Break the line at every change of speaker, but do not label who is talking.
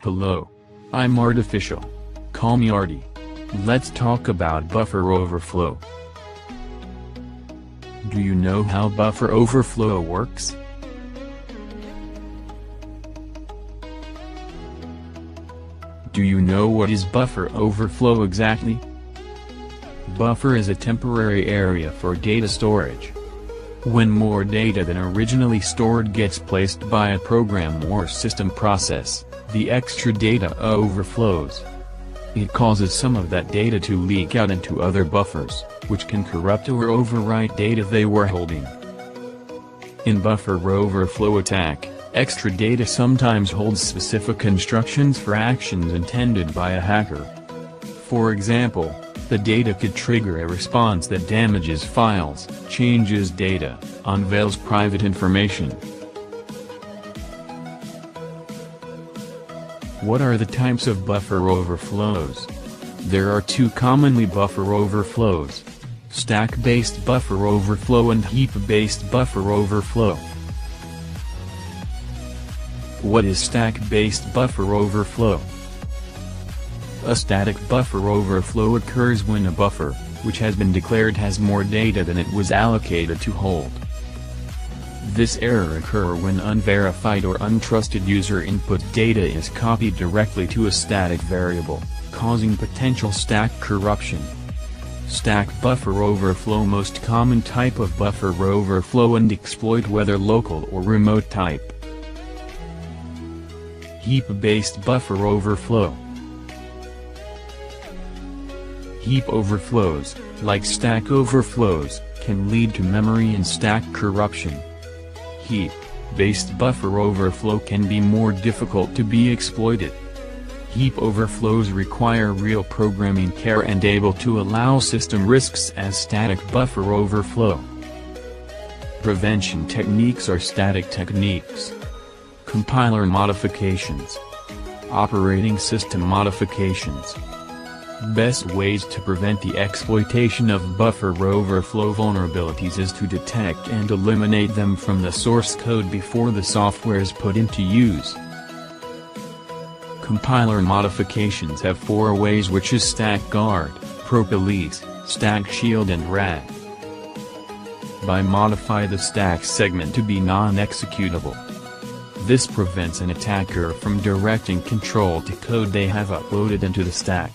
Hello. I'm Artificial. Call me Artie. Let's talk about buffer overflow. Do you know how buffer overflow works? Do you know what is buffer overflow exactly? Buffer is a temporary area for data storage. When more data than originally stored gets placed by a program or system process, the extra data overflows. It causes some of that data to leak out into other buffers, which can corrupt or overwrite data they were holding. In buffer overflow attack, extra data sometimes holds specific instructions for actions intended by a hacker. For example, the data could trigger a response that damages files, changes data, unveils private information. What are the types of buffer overflows? There are two commonly buffer overflows: stack-based buffer overflow and heap-based buffer overflow. What is stack-based buffer overflow? A static buffer overflow occurs when a buffer, which has been declared, has more data than it was allocated to hold. This error occurs when unverified or untrusted user input data is copied directly to a static variable, causing potential stack corruption. Stack buffer overflow, most common type of buffer overflow and exploit, whether local or remote type. Heap-based buffer overflow. Heap overflows, like stack overflows, can lead to memory and stack corruption. Heap-based buffer overflow can be more difficult to be exploited. Heap overflows require real programming care and able to allow system risks as static buffer overflow. Prevention techniques are static techniques. Compiler modifications. Operating system modifications. Best ways to prevent the exploitation of buffer overflow vulnerabilities is to detect and eliminate them from the source code before the software is put into use. Compiler modifications have four ways, which is stack guard, pro-police, stack shield and RAG. By modify the stack segment to be non-executable. This prevents an attacker from directing control to code they have uploaded into the stack.